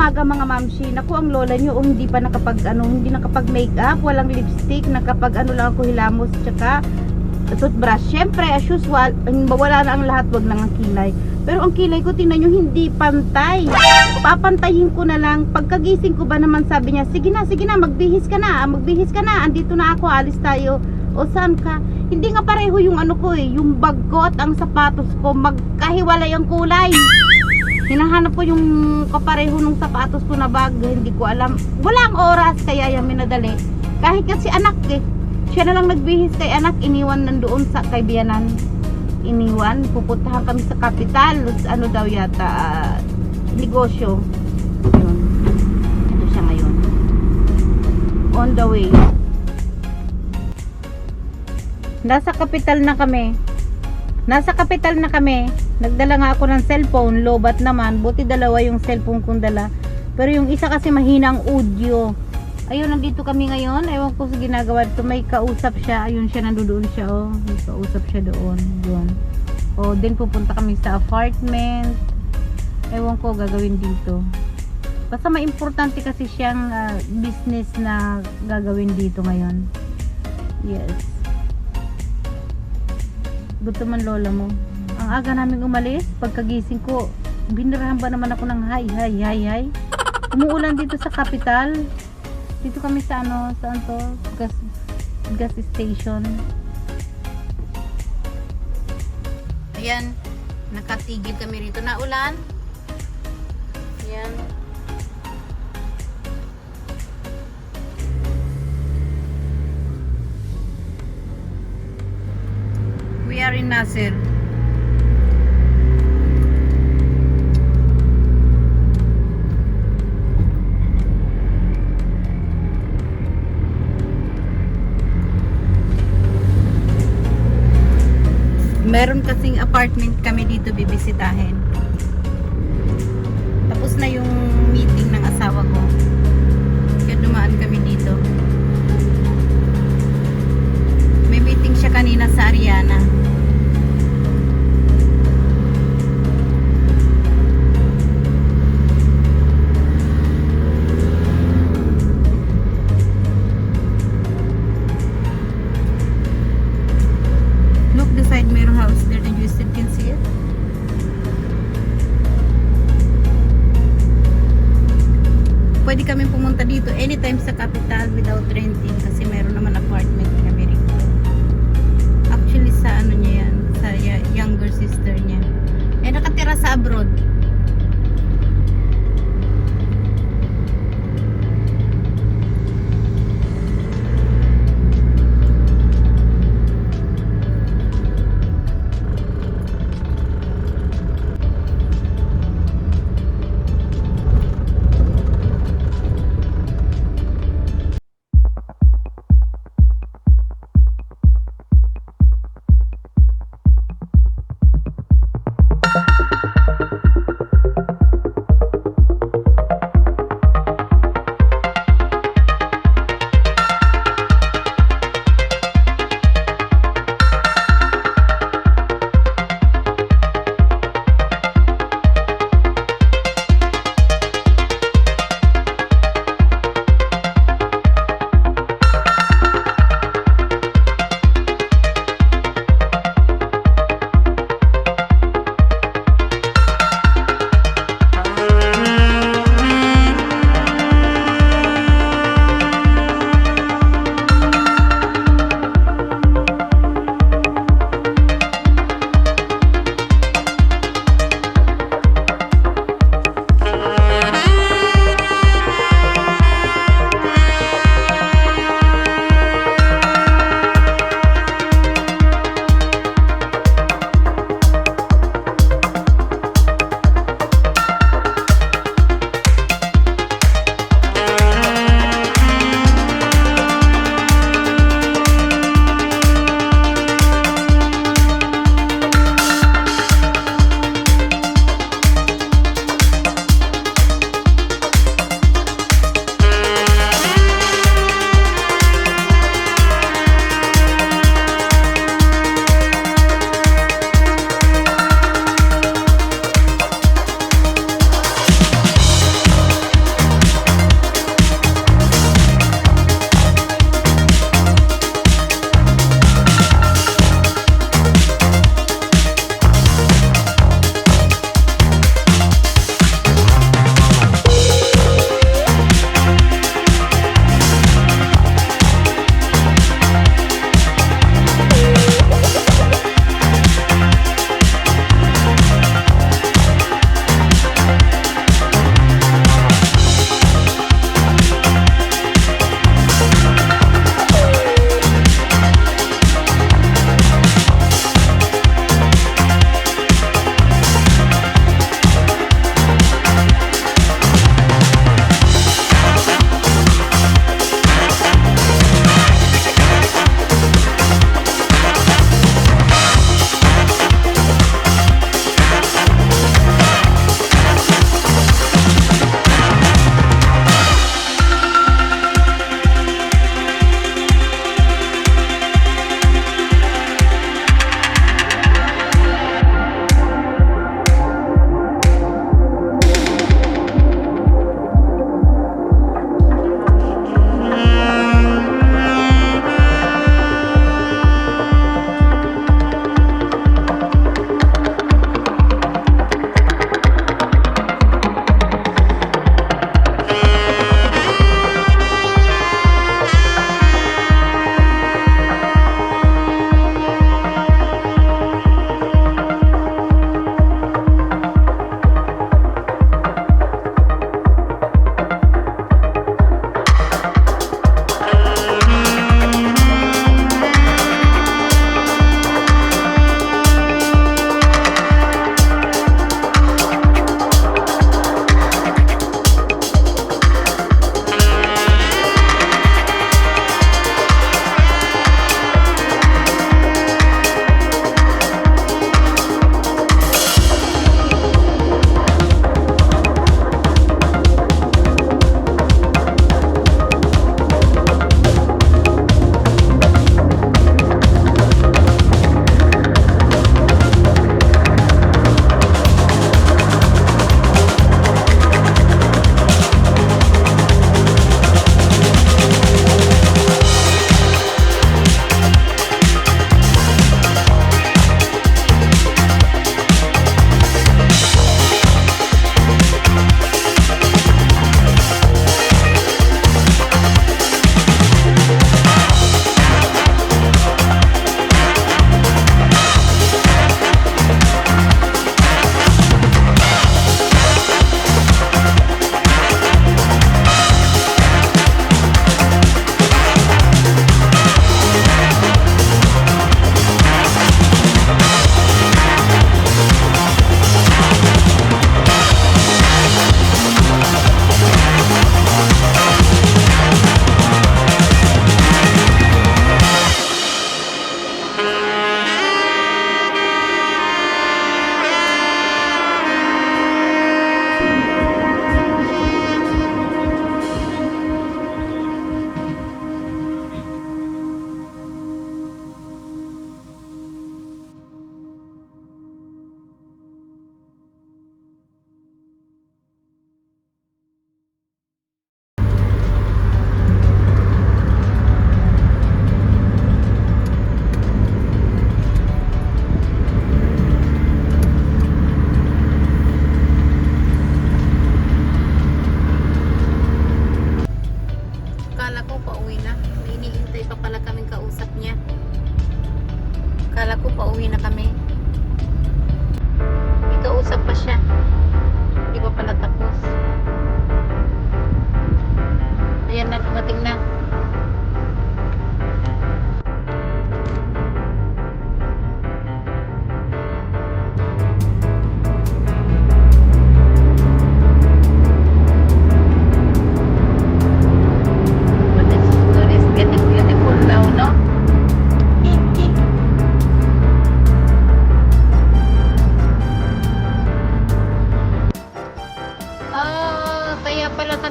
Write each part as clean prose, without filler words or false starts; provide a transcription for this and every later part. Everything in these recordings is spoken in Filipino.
maaga mga mamshi. Naku, ang lola nyo, hindi pa nakapag hindi nakapag makeup, walang lipstick, nakapag lang ako hilamos, tsaka toothbrush. Syempre, as usual, wala na ang lahat, wag lang ang kilay. Pero ang kilay ko, tingnan nyo, hindi pantay. Papantayin ko na lang. Pagkagising ko ba naman, sabi niya, sige na, magbihis ka na, andito na ako, alis tayo. O saan ka? Hindi nga pareho yung ano ko yung bag ko at ang sapatos ko, magkahiwalay ang kulay. Hinahanap ko yung kapareho ng sapatos ko na bag, hindi ko alam. Walang oras, kaya yung minadali. Kahit kasi anak siya na lang nagbihis kay anak, iniwan nandoon sa kaibiyanan. Iniwan, pupuntahan kami sa kapital, ano daw yata, negosyo. Yun. Ito siya ngayon. On the way. Nasa kapital na kami. Nagdala nga ako ng cellphone, lobat naman. Buti dalawa yung cellphone kong dala. Pero yung isa kasi mahina ang audio. Ayun, nandito kami ngayon. Ewan ko sa ginagawa dito. May kausap siya. Ayun siya, nandoon siya. Oh. May kausap siya doon. Yun. O, din pupunta kami sa apartment. Ewan ko gagawin dito. Basta may importante kasi siyang business na gagawin dito ngayon. Yes. Gutom ang lola mo. Ang aga namin umalis, pagkagising ko, binirahan ba naman ako ng hi. Umuulan dito sa capital. Dito kami sa saan to? Gas station. Ayan, nakatigil kami rito na ulan. Ayan. We are in Nasir. Meron kasing apartment kami dito bibisitahin. Tapos na yung meeting ng asawa ko. Kaya dumaan kami dito. May meeting siya kanina sa Ariana. Look, the side mirror house there, and you still can see it. Pwede kami pumunta dito anytime sa capital without renting kasi meron naman apartment kami rito. Actually sa niya yan, sa younger sister niya. Nakatira sa abroad.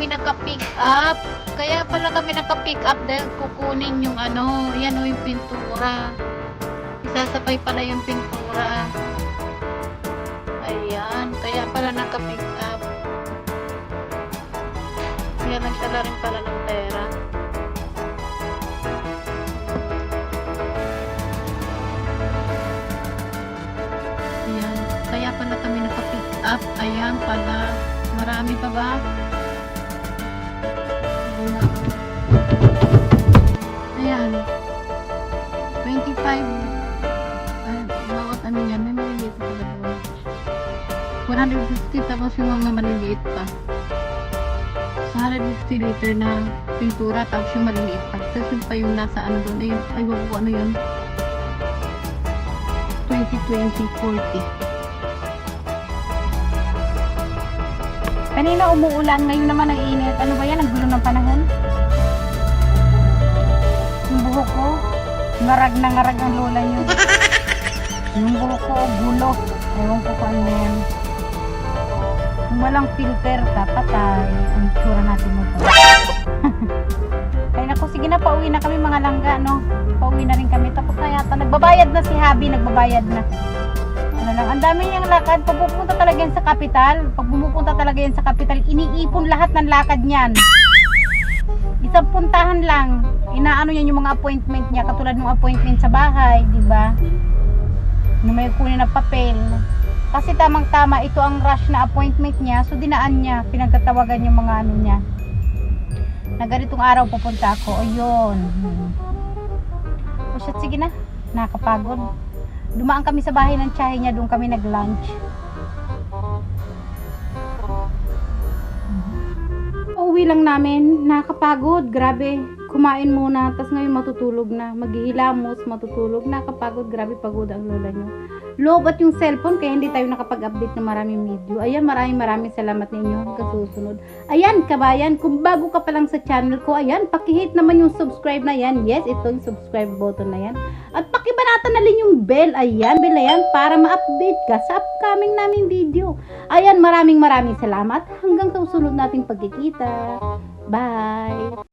kami naka-pick up. Kaya pala kami naka-pick up dahil kukunin yung ano, yan o yung pintura. Isasabay pala yung pintura. Ayan, kaya pala naka-pick up. Kaya nagdala rin pala ng pera. Ayan, kaya pala kami naka-pick up. Ayan pala. Marami pa ba? Ayan. 25. Ay, bawat ano yan. May maliliit pa pala. 150 tapos yung mga maliliit pa. Sa 150 liter na pintura tapos yung maliliit pa. Tapos yung pa yung nasa ano doon. Ay, wag ko ano yun. 20-20-40. Kanina umuulan, ngayon naman ang init. Ano ba yan? Ang gulo ng panahon? Yung buhok ko, ngarag na ngarag ang lola nyo. Yung buhok ko, gulo. Ewan ko kung ano yan. Kung walang filter ka, patay. Ang tsura natin mo to. Kaya naku, sige na, pauwi na kami mga langga, no? Pauwi na rin kami. Tapos na yata, nagbabayad na si Habi, nagbabayad na. Ano lang, ang dami niyang lakad. Pag pupunta talaga yan sa kapital, pag bumupunta talaga yan sa kapital, iniipon lahat ng lakad niyan. Isang puntahan lang. Inaano yan yung mga appointment niya, katulad ng appointment sa bahay, di ba? Yung may kunin na papel. Kasi tamang-tama, ito ang rush na appointment niya, so dinaan niya, pinagtatawagan yung mga ano niya. Na ganitong araw pupunta ako, ayun. O shit, sige na, nakapagod. Dumaan kami sa bahay ng tiyahe niya, doon kami nag-lunch. Uuwi lang namin, nakapagod, grabe. Kumain muna, tas ngayon matutulog na. Maghihilamos, matutulog, nakapagod, grabe pagod ang lola nyo. Low at yung cellphone, kaya hindi tayo nakapag-update ng maraming video. Ayan, maraming salamat ninyo hanggang susunod. Ayan, kabayan, kung bago ka pa lang sa channel ko, ayan, pakihit naman yung subscribe na yan. Yes, ito yung subscribe button na yan. At pakibanatan na rin yung bell, ayan, bell na yan, para ma-update ka sa upcoming naming video. Ayan, maraming salamat. Hanggang sa susunod nating pagkikita. Bye!